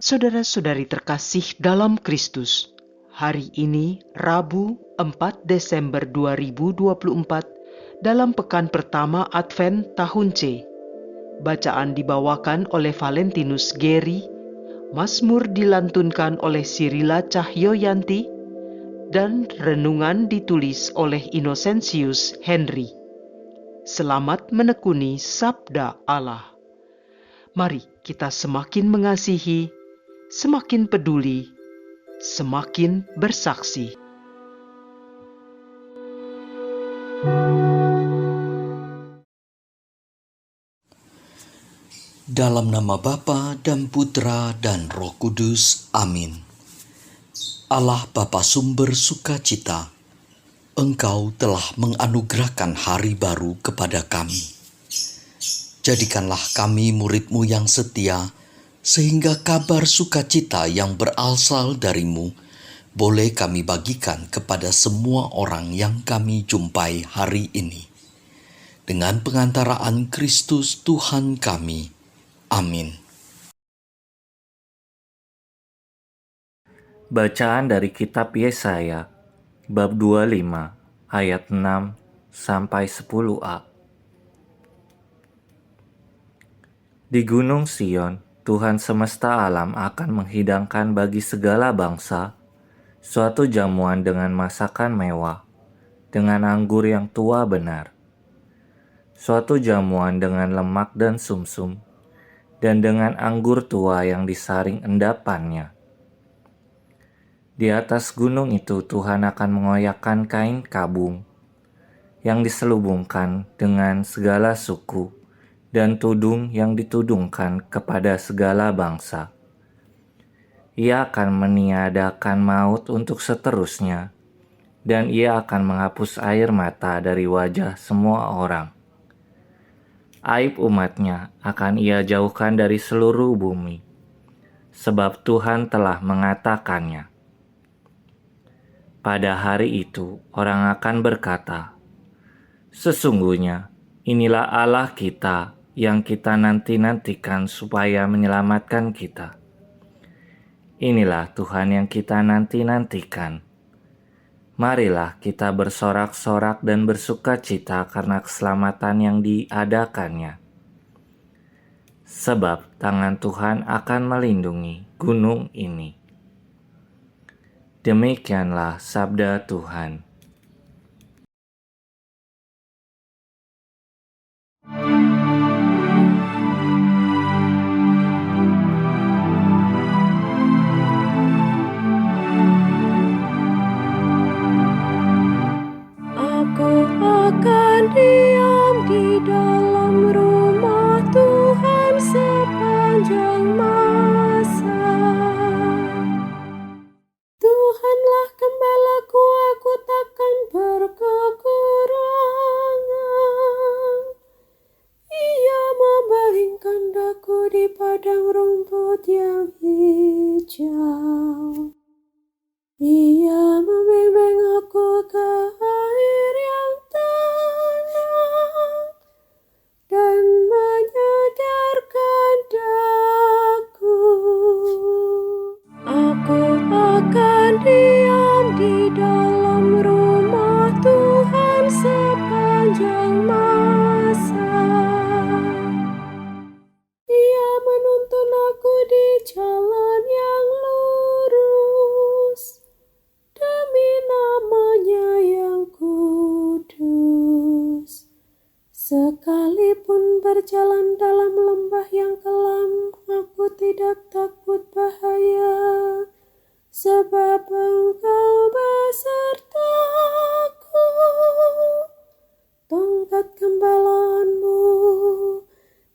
Saudara-saudari terkasih dalam Kristus, hari ini Rabu 4 Desember 2024 dalam pekan pertama Advent tahun C. Bacaan dibawakan oleh Valentinus Geri, Mazmur dilantunkan oleh Sirila Cahyoyanti, dan renungan ditulis oleh Innocentius Henry. Selamat menekuni Sabda Allah. Mari kita semakin mengasihi, semakin peduli, semakin bersaksi. Dalam nama Bapa dan Putra dan Roh Kudus. Amin. Allah Bapa sumber sukacita, Engkau telah menganugerahkan hari baru kepada kami. Jadikanlah kami murid-Mu yang setia, sehingga kabar sukacita yang berasal dari-Mu boleh kami bagikan kepada semua orang yang kami jumpai hari ini. Dengan pengantaraan Kristus Tuhan kami. Amin. Bacaan dari kitab Yesaya, bab 25, ayat 6 sampai 10a. Di Gunung Sion, Tuhan semesta alam akan menghidangkan bagi segala bangsa suatu jamuan dengan masakan mewah, dengan anggur yang tua benar, suatu jamuan dengan lemak dan sumsum, dan dengan anggur tua yang disaring endapannya. Di atas gunung itu Tuhan akan mengoyakkan kain kabung yang diselubungkan dengan segala suku dan tudung yang ditudungkan kepada segala bangsa. Ia akan meniadakan maut untuk seterusnya, dan ia akan menghapus air mata dari wajah semua orang. Aib umatnya akan ia jauhkan dari seluruh bumi, sebab Tuhan telah mengatakannya. Pada hari itu orang akan berkata, "Sesungguhnya inilah Allah kita yang kita nanti-nantikan supaya menyelamatkan kita. Inilah Tuhan yang kita nanti-nantikan. Marilah kita bersorak-sorak dan bersukacita karena keselamatan yang diadakannya. Sebab tangan Tuhan akan melindungi gunung ini." Demikianlah sabda Tuhan. Aku akan diam di dalam rumah Tuhan sepanjang masa. Tuhanlah gembalaku, aku takkan berkekurangan. Ia membaringkan daku di padang rumput yang hijau. Ia membimbing aku ke air yang tenang dan menyegarkan daku. Aku akan diam di dalam rumah Tuhan sepanjang masa. Ia menuntun aku di jalan yang lurus demi nama-Nya yang kudus. Sekalipun berjalan dalam lembah yang kelam, aku tidak takut bahaya, sebab Engkau besertaku. Tongkat gembalaanmu,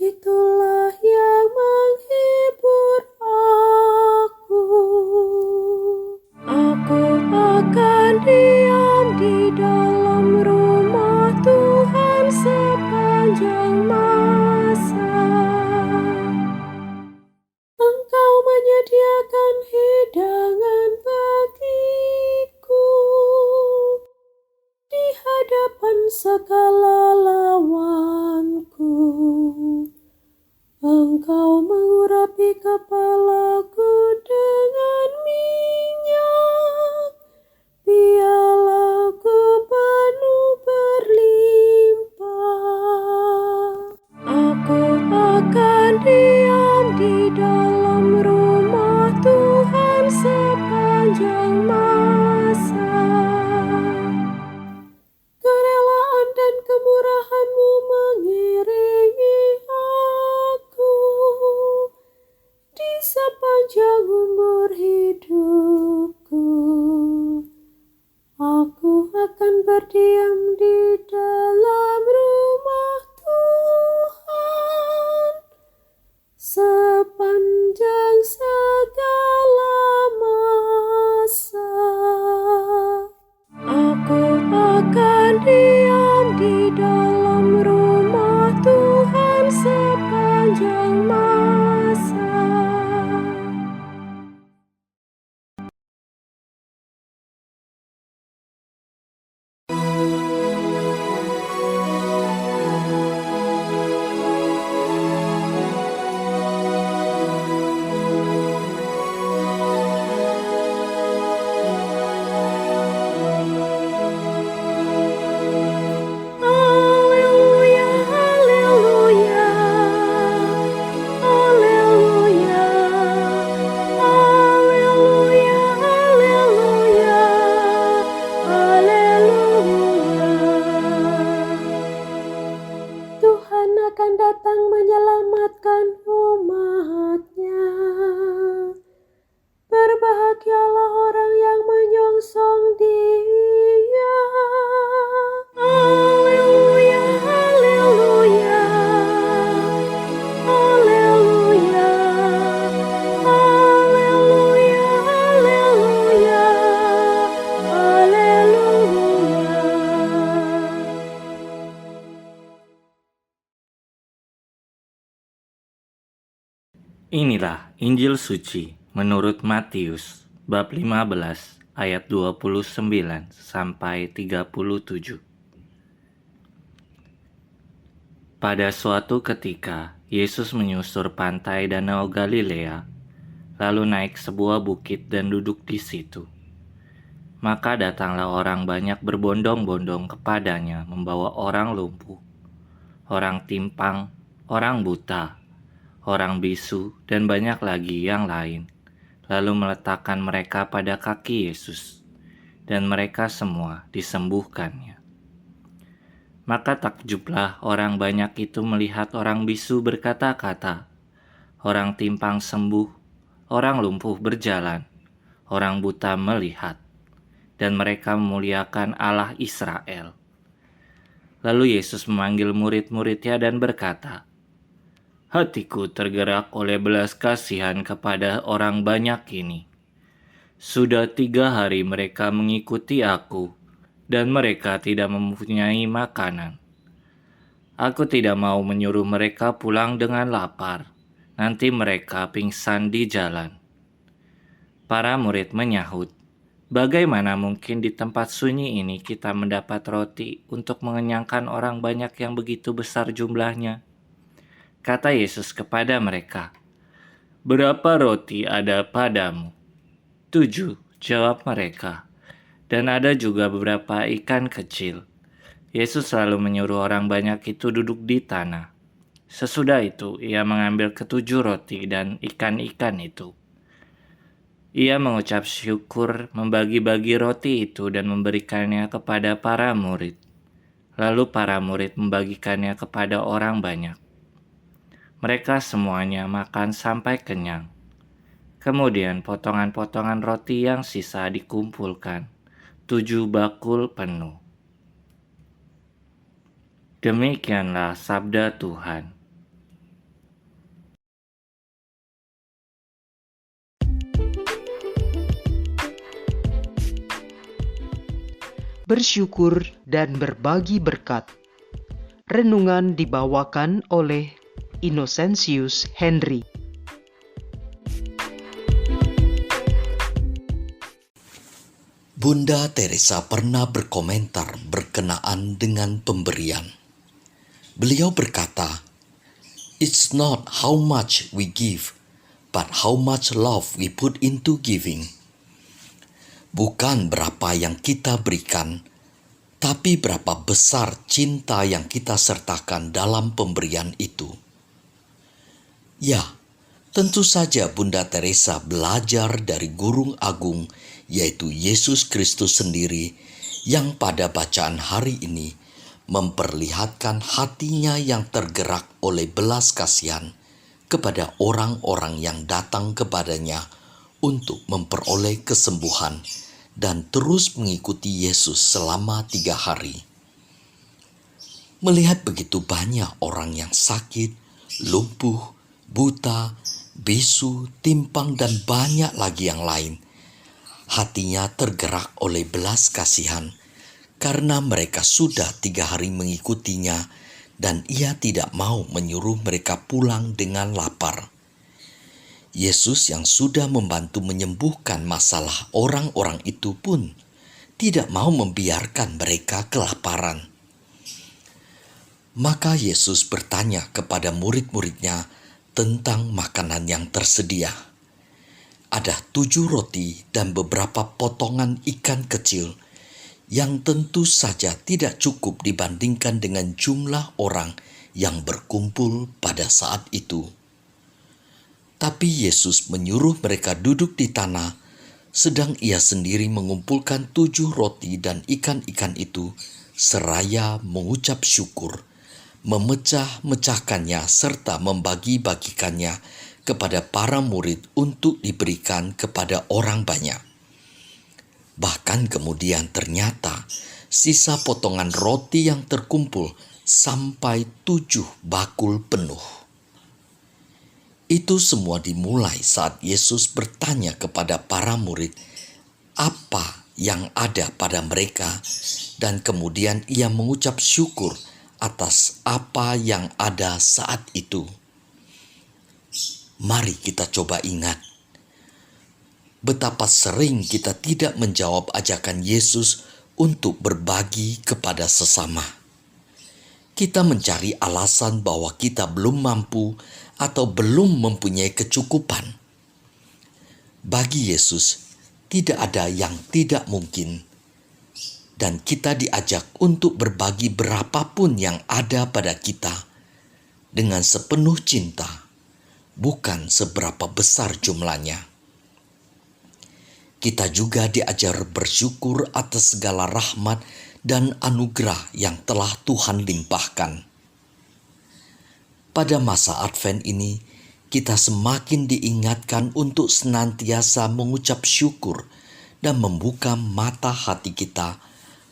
itulah yang menghibur aku. Aku akan diam di dalam rumah Tuhan sepanjang masa. Engkau menyediakan hidangan bagiku di hadapan segala lawan. akan datang menyelamatkan umat-Nya. Berbahagialah orang yang menyongsong Dia. Haleluya, haleluya, haleluya, haleluya, haleluya, haleluya. Inilah Injil suci menurut Matius bab 15 ayat 29 sampai 37. Pada suatu ketika, Yesus menyusur pantai Danau Galilea, lalu naik sebuah bukit dan duduk di situ. Maka datanglah orang banyak berbondong-bondong kepadanya membawa orang lumpuh, orang timpang, orang buta, orang bisu, dan banyak lagi yang lain, lalu meletakkan mereka pada kaki Yesus, dan mereka semua disembuhkannya. Maka takjublah orang banyak itu melihat orang bisu berkata-kata, orang timpang sembuh, orang lumpuh berjalan, orang buta melihat, dan mereka memuliakan Allah Israel. Lalu Yesus memanggil murid-muridnya dan berkata, hatiku tergerak oleh belas kasihan kepada orang banyak ini. Sudah 3 hari mereka mengikuti aku, dan mereka tidak mempunyai makanan. Aku tidak mau menyuruh mereka pulang dengan lapar, nanti mereka pingsan di jalan. Para murid menyahut, bagaimana mungkin di tempat sunyi ini kita mendapat roti untuk mengenyangkan orang banyak yang begitu besar jumlahnya? Kata Yesus kepada mereka, berapa roti ada padamu? 7, jawab mereka. Dan ada juga beberapa ikan kecil. Yesus selalu menyuruh orang banyak itu duduk di tanah. Sesudah itu, ia mengambil 7 roti dan ikan-ikan itu. Ia mengucap syukur, membagi-bagi roti itu dan memberikannya kepada para murid. Lalu para murid membagikannya kepada orang banyak. Mereka semuanya makan sampai kenyang. Kemudian potongan-potongan roti yang sisa dikumpulkan, 7 bakul penuh. Demikianlah sabda Tuhan. Bersyukur dan berbagi berkat. Renungan dibawakan oleh Innocentius Henry. Bunda Teresa pernah berkomentar berkenaan dengan pemberian. Beliau berkata, "It's not how much we give, but how much love we put into giving." Bukan berapa yang kita berikan, tapi berapa besar cinta yang kita sertakan dalam pemberian itu. Ya, tentu saja Bunda Teresa belajar dari guru agung, yaitu Yesus Kristus sendiri, yang pada bacaan hari ini memperlihatkan hatinya yang tergerak oleh belas kasihan kepada orang-orang yang datang kepadanya untuk memperoleh kesembuhan dan terus mengikuti Yesus selama 3 hari. Melihat begitu banyak orang yang sakit, lumpuh, buta, bisu, timpang, dan banyak lagi yang lain, hatinya tergerak oleh belas kasihan karena mereka sudah 3 hari mengikutinya dan ia tidak mau menyuruh mereka pulang dengan lapar. Yesus yang sudah membantu menyembuhkan masalah orang-orang itu pun tidak mau membiarkan mereka kelaparan. Maka Yesus bertanya kepada murid-muridnya tentang makanan yang tersedia. Ada 7 roti dan beberapa potongan ikan kecil yang tentu saja tidak cukup dibandingkan dengan jumlah orang yang berkumpul pada saat itu. Tapi Yesus menyuruh mereka duduk di tanah, sedang ia sendiri mengumpulkan 7 roti dan ikan-ikan itu, seraya mengucap syukur, memecah-mecahkannya serta membagi-bagikannya kepada para murid untuk diberikan kepada orang banyak. Bahkan kemudian ternyata sisa potongan roti yang terkumpul sampai 7 bakul penuh. Itu semua dimulai saat Yesus bertanya kepada para murid apa yang ada pada mereka, dan kemudian ia mengucap syukur atas apa yang ada saat itu. Mari kita coba ingat betapa sering kita tidak menjawab ajakan Yesus untuk berbagi kepada sesama. Kita mencari alasan bahwa kita belum mampu atau belum mempunyai kecukupan. Bagi Yesus, tidak ada yang tidak mungkin, dan kita diajak untuk berbagi berapapun yang ada pada kita dengan sepenuh cinta, bukan seberapa besar jumlahnya. Kita juga diajar bersyukur atas segala rahmat dan anugerah yang telah Tuhan limpahkan. Pada masa Advent ini, kita semakin diingatkan untuk senantiasa mengucap syukur dan membuka mata hati kita,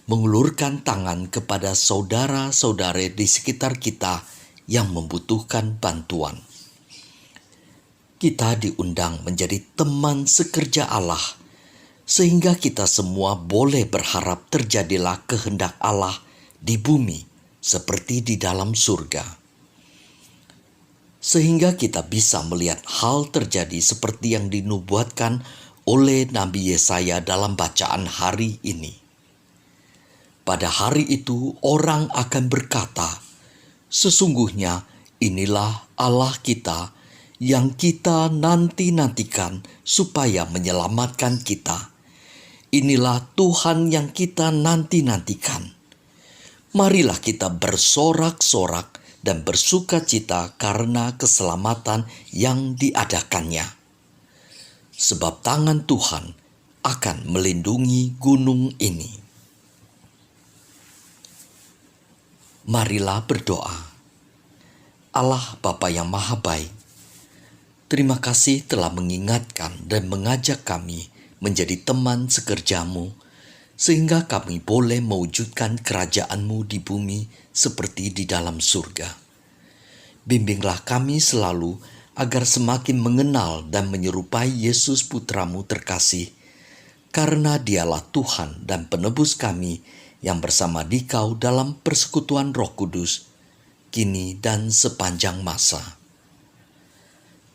mengulurkan tangan kepada saudara-saudara di sekitar kita yang membutuhkan bantuan. Kita diundang menjadi teman sekerja Allah, sehingga kita semua boleh berharap terjadilah kehendak Allah di bumi seperti di dalam surga. Sehingga kita bisa melihat hal terjadi seperti yang dinubuatkan oleh Nabi Yesaya dalam bacaan hari ini. Pada hari itu orang akan berkata, "Sesungguhnya inilah Allah kita yang kita nanti-nantikan supaya menyelamatkan kita. Inilah Tuhan yang kita nanti-nantikan. Marilah kita bersorak-sorak dan bersuka cita karena keselamatan yang diadakannya. Sebab tangan Tuhan akan melindungi gunung ini." Marilah berdoa. Allah Bapa yang Maha Baik, terima kasih telah mengingatkan dan mengajak kami menjadi teman sekerjamu, sehingga kami boleh mewujudkan kerajaan-Mu di bumi seperti di dalam surga. Bimbinglah kami selalu agar semakin mengenal dan menyerupai Yesus Putra-Mu terkasih, karena Dialah Tuhan dan Penebus kami yang bersama Dikau dalam persekutuan Roh Kudus, kini dan sepanjang masa.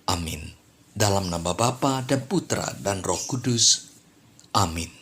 Amin. Dalam nama Bapa dan Putra dan Roh Kudus. Amin.